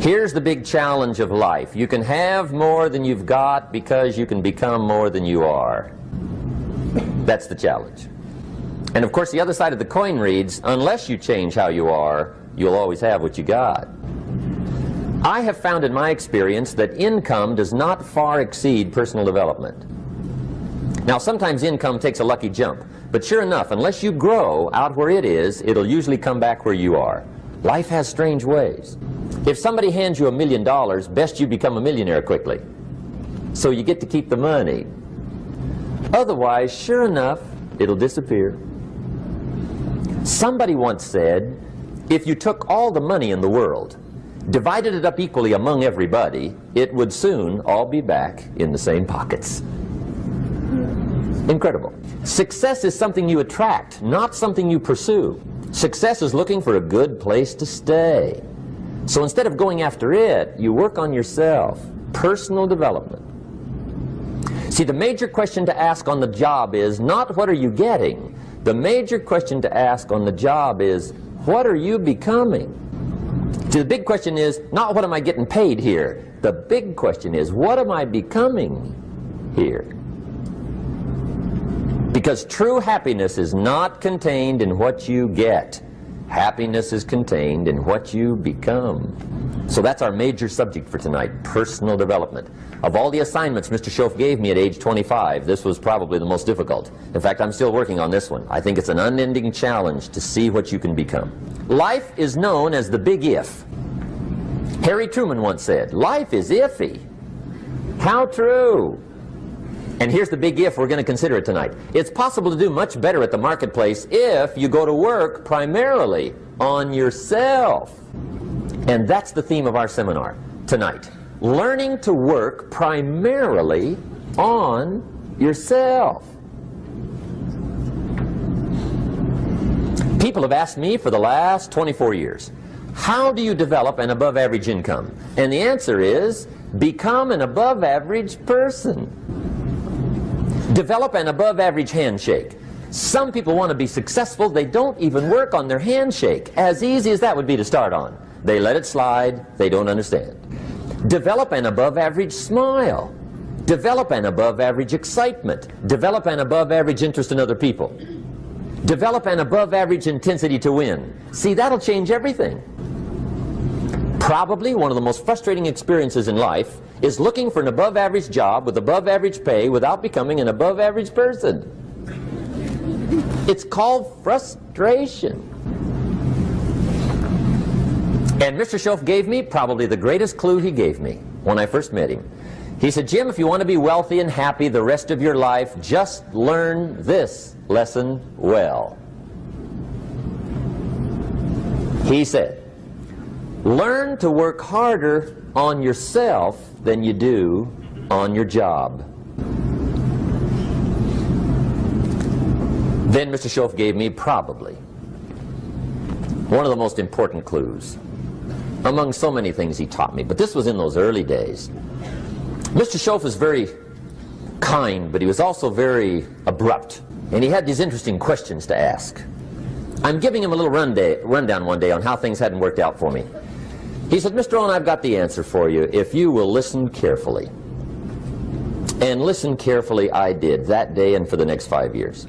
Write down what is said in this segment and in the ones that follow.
Here's the big challenge of life. You can have more than you've got because you can become more than you are. That's the challenge. And of course the other side of the coin reads, unless you change how you are, you'll always have what you got. I have found in my experience that income does not far exceed personal development. Now sometimes income takes a lucky jump, but sure enough, unless you grow out where it is, it'll usually come back where you are. Life has strange ways. If somebody hands you $1 million, best you become a millionaire quickly, so you get to keep the money. Otherwise, sure enough, it'll disappear. Somebody once said, if you took all the money in the world, divided it up equally among everybody, it would soon all be back in the same pockets. Incredible. Success is something you attract, not something you pursue. Success is looking for a good place to stay. So instead of going after it, you work on yourself. Personal development. See, the major question to ask on the job is not what are you getting. The major question to ask on the job is what are you becoming? See, the big question is not what am I getting paid here. The big question is what am I becoming here? Because true happiness is not contained in what you get. Happiness is contained in what you become. So that's our major subject for tonight, personal development. Of all the assignments Mr. Schoaf gave me at age 25, this was probably the most difficult. In fact, I'm still working on this one. I think it's an unending challenge to see what you can become. Life is known as the big if. Harry Truman once said, life is iffy. How true. And here's the big if we're going to consider it tonight. It's possible to do much better at the marketplace if you go to work primarily on yourself. And that's the theme of our seminar tonight. Learning to work primarily on yourself. People have asked me for the last 24 years, how do you develop an above average income? And the answer is, become an above average person. Develop an above average handshake. Some people want to be successful, they don't even work on their handshake. As easy as that would be to start on. They let it slide, they don't understand. Develop an above average smile. Develop an above average excitement. Develop an above average interest in other people. Develop an above average intensity to win. See, that'll change everything. Probably one of the most frustrating experiences in life is looking for an above average job with above average pay without becoming an above average person. It's called frustration. And Mr. Schoaf gave me probably the greatest clue he gave me when I first met him. He said, Jim, if you want to be wealthy and happy the rest of your life, just learn this lesson well. He said, learn to work harder on yourself than you do on your job. Then Mr. Schoaf gave me probably one of the most important clues among so many things he taught me, but this was in those early days. Mr. Schoaf was very kind, but he was also very abrupt, and he had these interesting questions to ask. I'm giving him a little rundown one day on how things hadn't worked out for me. He said, Mr. Rohn, I've got the answer for you if you will listen carefully. And listen carefully I did that day and for the next 5 years.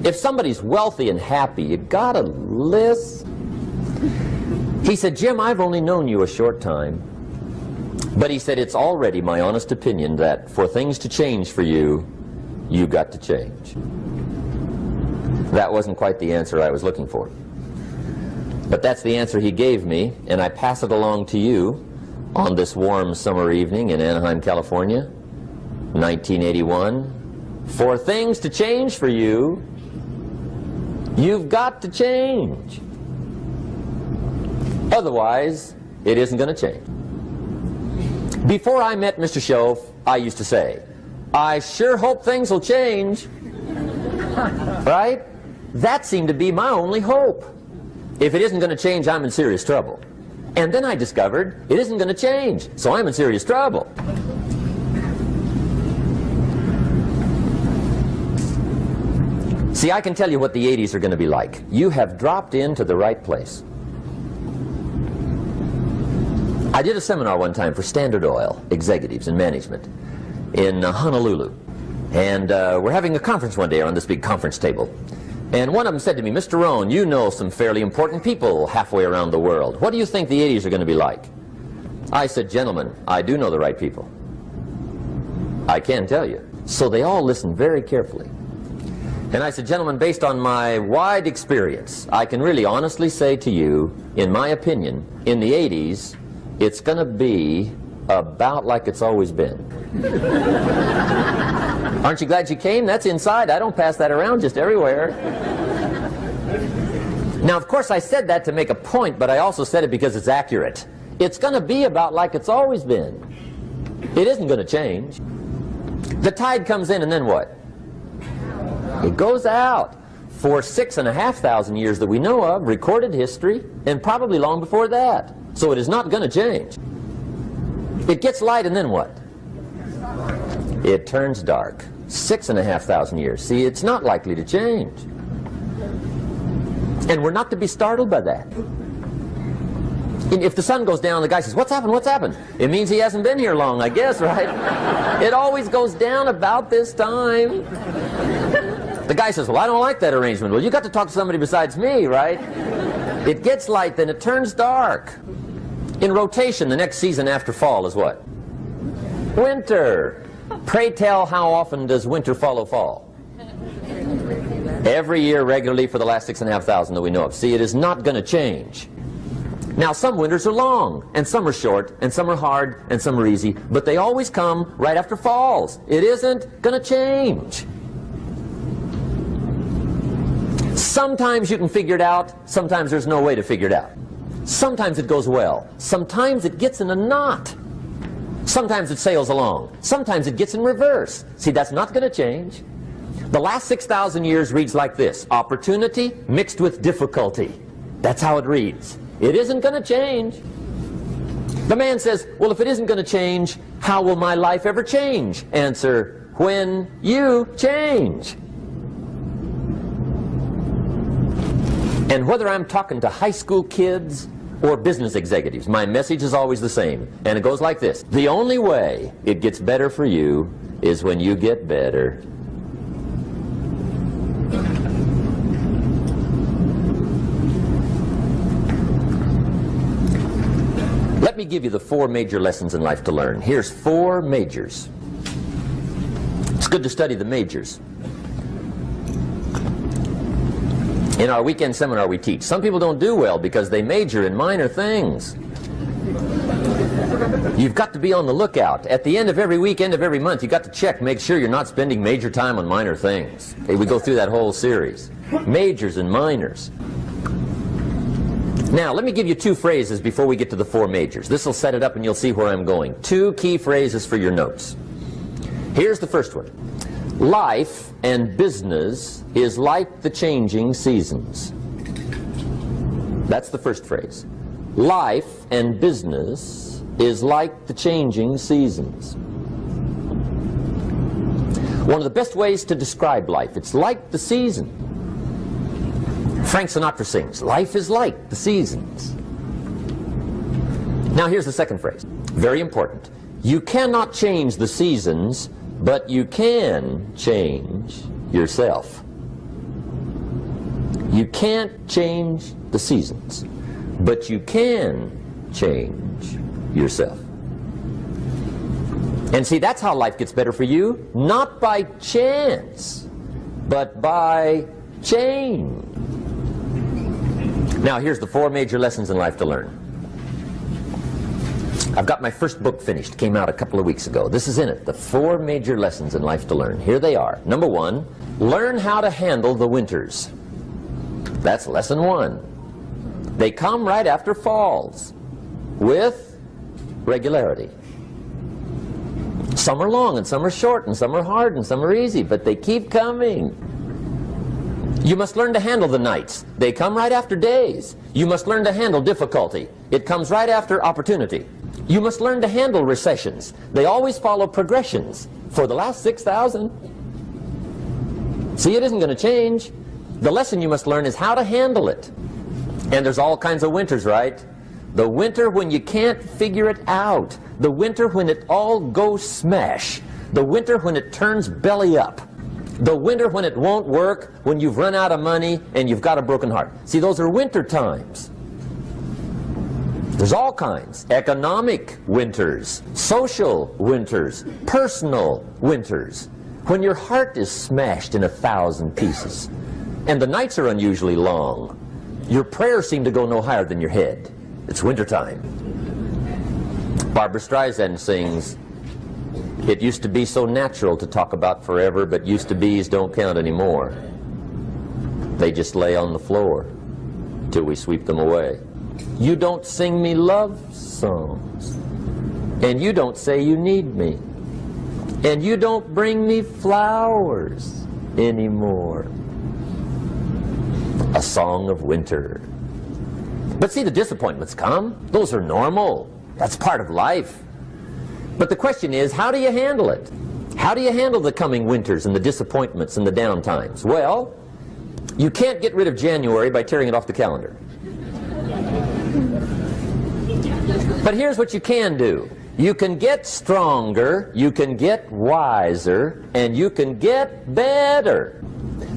If somebody's wealthy and happy, you gotta listen. He said, Jim, I've only known you a short time, but he said, it's already my honest opinion that for things to change for you, you've got to change. That wasn't quite the answer I was looking for. But that's the answer he gave me, and I pass it along to you on this warm summer evening in Anaheim, California, 1981. For things to change for you, you've got to change. Otherwise, it isn't going to change. Before I met Mr. Schoaf, I used to say, I sure hope things will change. Right? That seemed to be my only hope. If it isn't going to change, I'm in serious trouble. And then I discovered it isn't going to change, so I'm in serious trouble. See, I can tell you what the 80s are going to be like. You have dropped into the right place. I did a seminar one time for Standard Oil executives and management in Honolulu. And we're having a conference one day on this big conference table. And one of them said to me, "Mr. Rohn, you know some fairly important people halfway around the world. What do you think the 80s are going to be like?" I said, "Gentlemen, I do know the right people. I can tell you." So they all listened very carefully. And I said, "Gentlemen, based on my wide experience, I can really honestly say to you, in my opinion, in the 80s, it's going to be about like it's always been." Aren't you glad you came? That's inside. I don't pass that around just everywhere. Now, of course, I said that to make a point, but I also said it because it's accurate. It's going to be about like it's always been. It isn't going to change. The tide comes in, and then what? It goes out. For 6,500 years that we know of, recorded history, and probably long before that. So it is not going to change. It gets light, and then what? It turns dark. 6,500 years. See, it's not likely to change. And we're not to be startled by that. If the sun goes down, the guy says, "What's happened? What's happened?" It means he hasn't been here long, I guess, right? It always goes down about this time. The guy says, "Well, I don't like that arrangement." Well, you got to talk to somebody besides me, right? It gets light, then it turns dark. In rotation, the next season after fall is what? Winter. Pray tell, how often does winter follow fall? Every year regularly for the last 6,500 that we know of. See, it is not going to change. Now, some winters are long, and some are short, and some are hard, and some are easy, but they always come right after falls. It isn't going to change. Sometimes you can figure it out, sometimes there's no way to figure it out. Sometimes it goes well, sometimes it gets in a knot. Sometimes it sails along, sometimes it gets in reverse. See, that's not going to change. The last 6,000 years reads like this: opportunity mixed with difficulty. That's how it reads. It isn't going to change. The man says, "Well, if it isn't going to change, how will my life ever change?" Answer, when you change. And whether I'm talking to high school kids or business executives, my message is always the same. And it goes like this: the only way it gets better for you is when you get better. Let me give you the 4 major lessons in life to learn. Here's 4 majors. It's good to study the majors. In our weekend seminar we teach. Some people don't do well because they major in minor things. You've got to be on the lookout. At the end of every week, end of every month, you've got to check, make sure you're not spending major time on minor things. Okay, we go through that whole series. Majors and minors. Now, let me give you 2 phrases before we get to the 4 majors. This will set it up and you'll see where I'm going. 2 key phrases for your notes. Here's the first one. Life and business is like the changing seasons. That's the first phrase. Life and business is like the changing seasons. One of the best ways to describe life, it's like the season. Frank Sinatra sings, "Life is like the seasons." Now here's the second phrase, very important. You cannot change the seasons, but you can change yourself. You can't change the seasons, but you can change yourself. And see, that's how life gets better for you, not by chance, but by change. Now here's the 4 major lessons in life to learn. I've got my first book finished, came out a couple of weeks ago. This is in it, the 4 major lessons in life to learn. Here they are. Number 1, learn how to handle the winters. That's lesson 1. They come right after falls, with regularity. Some are long, and some are short, and some are hard, and some are easy, but they keep coming. You must learn to handle the nights. They come right after days. You must learn to handle difficulty. It comes right after opportunity. You must learn to handle recessions. They always follow progressions. For the last 6,000. See, it isn't going to change. The lesson you must learn is how to handle it. And there's all kinds of winters, right? The winter when you can't figure it out. The winter when it all goes smash. The winter when it turns belly up. The winter when it won't work, when you've run out of money and you've got a broken heart. See, those are winter times. There's all kinds. Economic winters, social winters, personal winters. When your heart is smashed in 1,000 pieces and the nights are unusually long, your prayers seem to go no higher than your head. It's wintertime. Barbra Streisand sings, "It used to be so natural to talk about forever, but used to be's don't count anymore. They just lay on the floor till we sweep them away. You don't sing me love songs, and you don't say you need me, and you don't bring me flowers anymore." A song of winter. But see, the disappointments come. Those are normal. That's part of life. But the question is, how do you handle it? How do you handle the coming winters and the disappointments and the down times? Well, you can't get rid of January by tearing it off the calendar. But here's what you can do. You can get stronger, you can get wiser, and you can get better.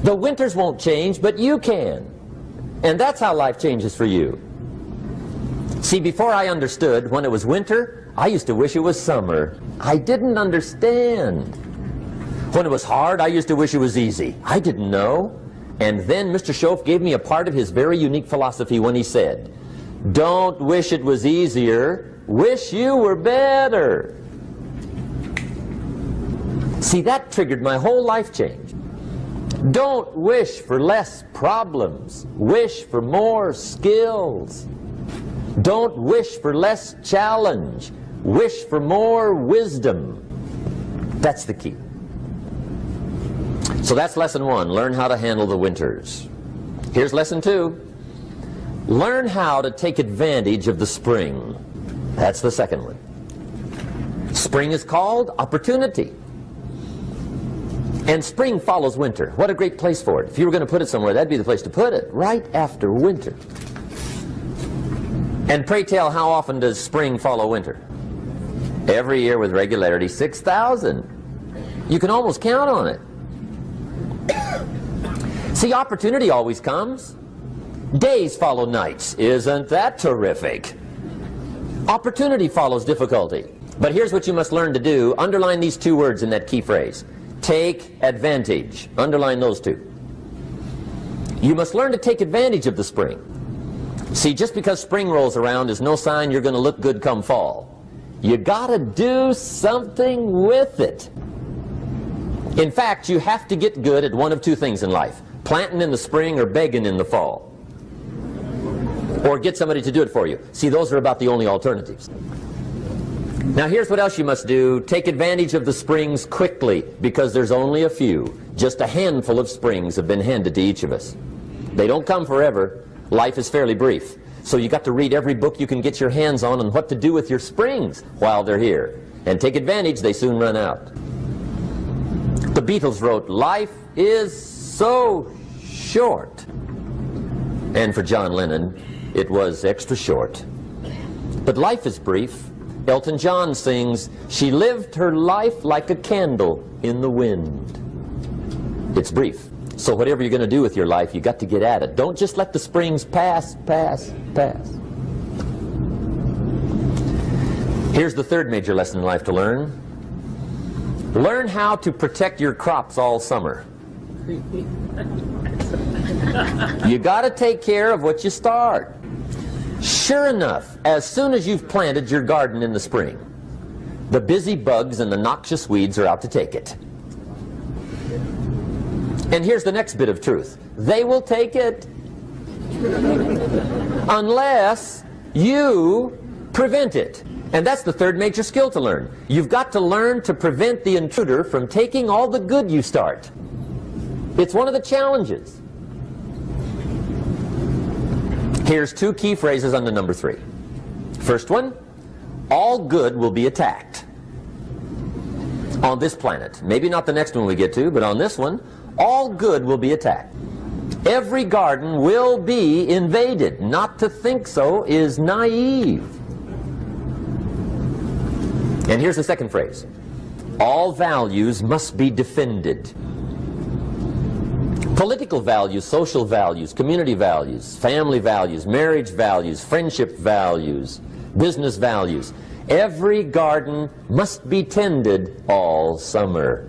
The winters won't change, but you can. And that's how life changes for you. See, before I understood, when it was winter, I used to wish it was summer. I didn't understand. When it was hard, I used to wish it was easy. I didn't know. And then Mr. Schoaf gave me a part of his very unique philosophy when he said, "Don't wish it was easier, wish you were better." See, that triggered my whole life change. Don't wish for less problems, wish for more skills. Don't wish for less challenge, wish for more wisdom. That's the key. So that's lesson 1, learn how to handle the winters. Here's lesson 2, learn how to take advantage of the spring. That's the second one. Spring is called opportunity. And spring follows winter. What a great place for it. If you were going to put it somewhere, that'd be the place to put it, right after winter. And pray tell, how often does spring follow winter? Every year with regularity, 6,000. You can almost count on it. See, opportunity always comes. Days follow nights. Isn't that terrific? Opportunity follows difficulty. But here's what you must learn to do. Underline these 2 words in that key phrase. Take advantage. Underline those 2. You must learn to take advantage of the spring. See, just because spring rolls around is no sign you're going to look good come fall. You got to do something with it. In fact, you have to get good at one of 2 things in life. Planting in the spring or begging in the fall. Or get somebody to do it for you. See, those are about the only alternatives. Now here's what else you must do. Take advantage of the springs quickly, because there's only a few. Just a handful of springs have been handed to each of us. They don't come forever. Life is fairly brief. So you got to read every book you can get your hands on what to do with your springs while they're here. And take advantage, they soon run out. The Beatles wrote, "Life is so short." And for John Lennon, it was extra short. But life is brief. Elton John sings, "She lived her life like a candle in the wind." It's brief. So whatever you're going to do with your life, you got to get at it. Don't just let the springs pass. Here's the 3rd major lesson in life to learn. Learn how to protect your crops all summer. You got to take care of what you start. Sure enough, as soon as you've planted your garden in the spring, the busy bugs and the noxious weeds are out to take it. And here's the next bit of truth. They will take it unless you prevent it. And that's the 3rd major skill to learn. You've got to learn to prevent the intruder from taking all the good you start. It's one of the challenges. Here's 2 key phrases under number 3. First one, all good will be attacked. On this planet. Maybe not the next one we get to, but on this one, all good will be attacked. Every garden will be invaded. Not to think so is naive. And here's the second phrase. All values must be defended. Political values, social values, community values, family values, marriage values, friendship values, business values. Every garden must be tended all summer.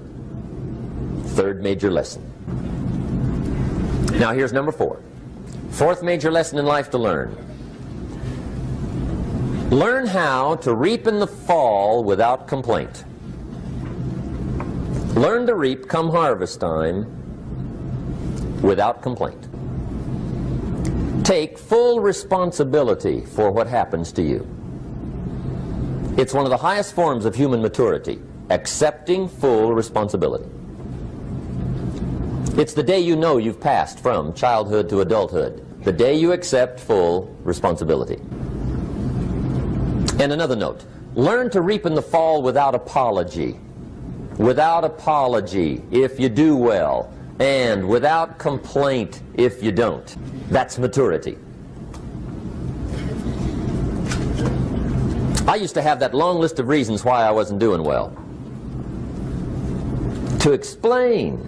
Third major lesson. Now here's number 4. Fourth major lesson in life to learn. Learn how to reap in the fall without complaint. Learn to reap come harvest time without complaint. Take full responsibility for what happens to you. It's one of the highest forms of human maturity, accepting full responsibility. It's the day you know you've passed from childhood to adulthood, the day you accept full responsibility. And another note, learn to reap in the fall without apology. Without apology if you do well, and without complaint if you don't. That's maturity. I used to have that long list of reasons why I wasn't doing well. To explain.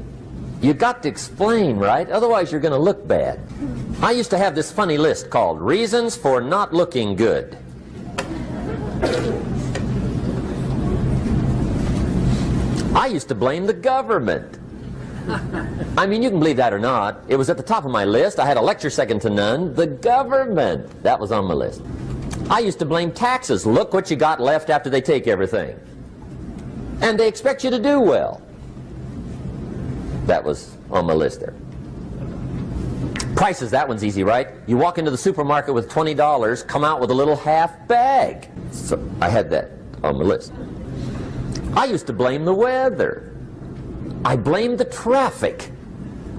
You got to explain, right? Otherwise you're going to look bad. I used to have this funny list called Reasons for Not Looking Good. I used to blame the government. I mean, you can believe that or not. It was at the top of my list. I had a lecture second to none. The government. That was on my list. I used to blame taxes. Look what you got left after they take everything. And they expect you to do well. That was on my list there. Prices, that one's easy, right? You walk into the supermarket with $20, come out with a little half bag. So I had that on my list. I used to blame the weather. I blamed the traffic.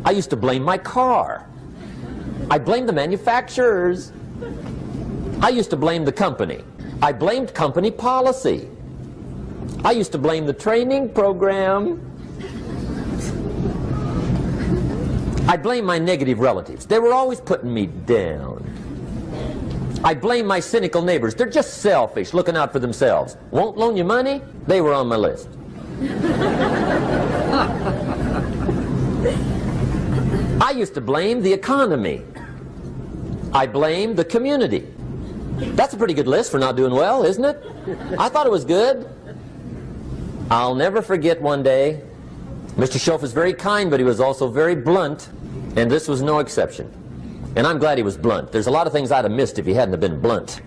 I used to blame my car. I blamed the manufacturers. I used to blame the company. I blamed company policy. I used to blame the training program. I blame my negative relatives. They were always putting me down. I blame my cynical neighbors. They're just selfish, looking out for themselves. Won't loan you money? They were on my list. I used to blame the economy. I blamed the community. That's a pretty good list for not doing well, isn't it? I thought it was good. I'll never forget one day, Mr. Schoaf was very kind, but he was also very blunt, and this was no exception. And I'm glad he was blunt. There's a lot of things I'd have missed if he hadn't have been blunt.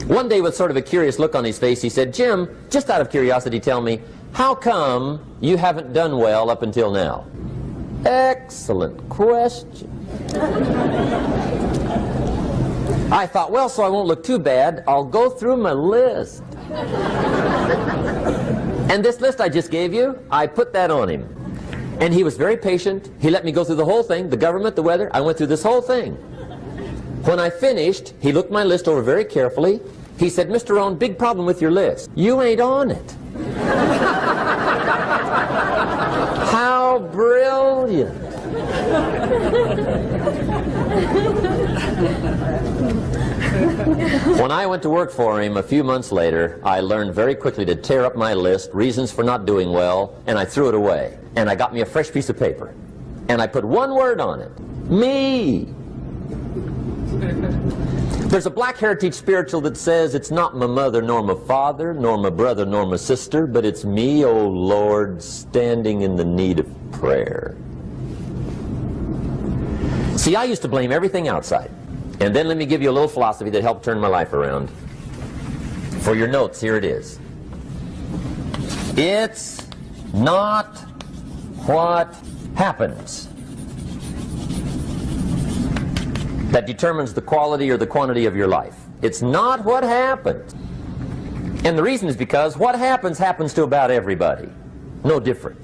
One day, with sort of a curious look on his face, he said, "Jim, just out of curiosity, tell me, how come you haven't done well up until now?" Excellent question. I thought, well, so I won't look too bad, I'll go through my list. And this list I just gave you, I put that on him. And he was very patient. He let me go through the whole thing, the government, the weather. I went through this whole thing. When I finished, he looked my list over very carefully. He said, "Mr. Rohn, big problem with your list. You ain't on it." How brilliant. When I went to work for him a few months later, I learned very quickly to tear up my list, reasons for not doing well, and I threw it away. And I got me a fresh piece of paper. And I put one word on it. Me. There's a Black Heritage spiritual that says, "It's not my mother nor my father, nor my brother nor my sister, but it's me, O Lord, standing in the need of prayer." See, I used to blame everything outside. And then let me give you a little philosophy that helped turn my life around. For your notes, here it is. It's not what happens that determines the quality or the quantity of your life. It's not what happens. And the reason is because what happens to about everybody. No different.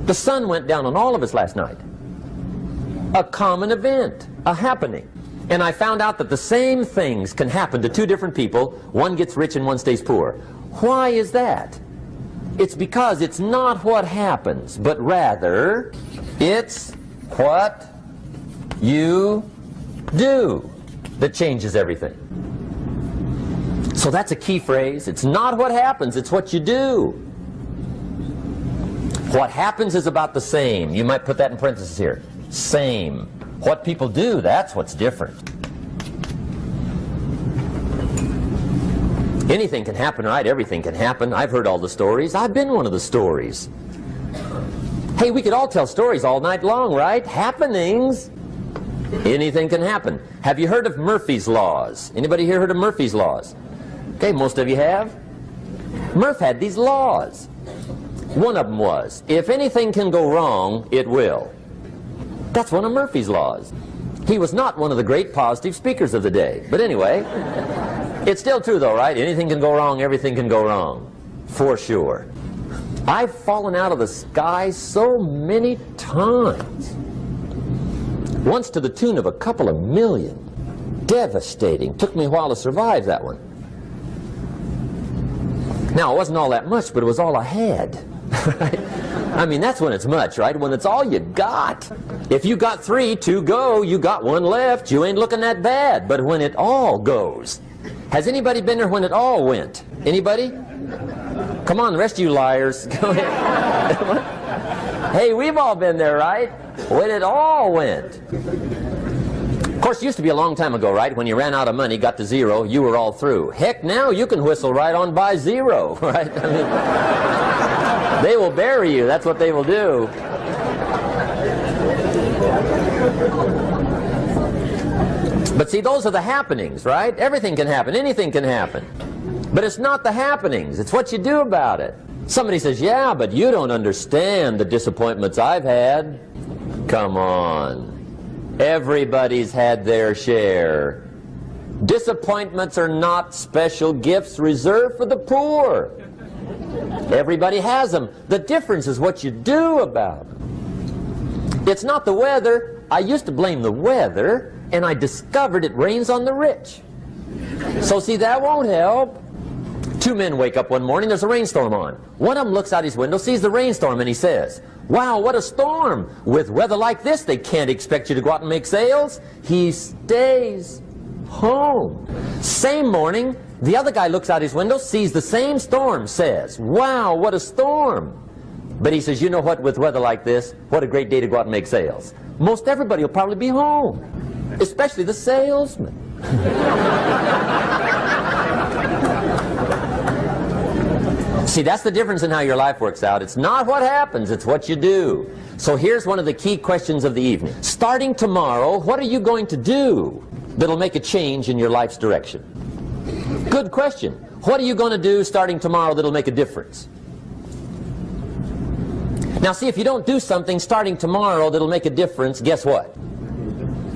The sun went down on all of us last night. A common event, a happening. And I found out that the same things can happen to two different people. One gets rich and one stays poor. Why is that? It's because it's not what happens, but rather it's what you do that changes everything. So that's a key phrase. It's not what happens, it's what you do. What happens is about the same. You might put that in parentheses here. Same. What people do, that's what's different. Anything can happen, right? Everything can happen. I've heard all the stories. I've been one of the stories. Hey, we could all tell stories all night long, right? Happenings. Anything can happen. Have you heard of Murphy's Laws? Anybody here heard of Murphy's Laws? Okay, most of you have. Murph had these laws. One of them was, if anything can go wrong, it will. That's one of Murphy's Laws. He was not one of the great positive speakers of the day. But anyway, it's still true though, right? Anything can go wrong, everything can go wrong. For sure. I've fallen out of the sky so many times. Once to the tune of a couple of million. Devastating. Took me a while to survive that one. Now, it wasn't all that much, but it was all I had. Right? I mean, that's when it's much, right? When it's all you got. If you got 3, 2 go, you got 1 left, you ain't looking that bad. But when it all goes. Has anybody been there when it all went? Anybody? Come on, the rest of you liars. Go ahead. Hey, we've all been there, right? When it all went. Of course, it used to be a long time ago, right? When you ran out of money, got to 0, you were all through. Heck, now you can whistle right on by 0, right? I mean, they will bury you. That's what they will do. But see, those are the happenings, right? Everything can happen. Anything can happen. But it's not the happenings. It's what you do about it. Somebody says, yeah, but you don't understand the disappointments I've had. Come on. Everybody's had their share. Disappointments are not special gifts reserved for the poor. Everybody has them. The difference is what you do about them. It's not the weather. I used to blame the weather, and I discovered it rains on the rich. So see, that won't help. 2 men wake up one morning, there's a rainstorm on. One of them looks out his window, sees the rainstorm, and he says, wow, what a storm. With weather like this, they can't expect you to go out and make sales. He stays home. Same morning, the other guy looks out his window, sees the same storm, says, wow, what a storm. But he says, you know what, with weather like this, what a great day to go out and make sales. Most everybody will probably be home, especially the salesman. See, that's the difference in how your life works out. It's not what happens, it's what you do. So here's one of the key questions of the evening. Starting tomorrow, what are you going to do that'll make a change in your life's direction? Good question. What are you going to do starting tomorrow that'll make a difference? Now see, if you don't do something starting tomorrow that'll make a difference, guess what?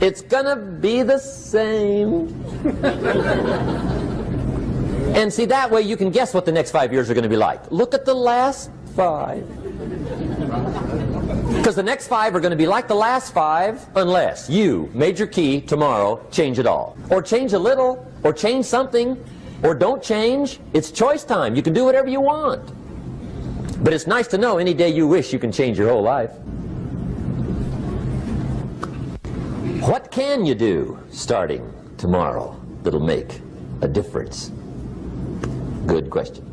It's gonna be the same. And see, that way you can guess what the next 5 years are going to be like. Look at the last 5. Because the next 5 are going to be like the last 5 unless you, major key, tomorrow, change it all. Or change a little, or change something, or don't change. It's choice time. You can do whatever you want. But it's nice to know any day you wish you can change your whole life. What can you do starting tomorrow that'll make a difference? Good question.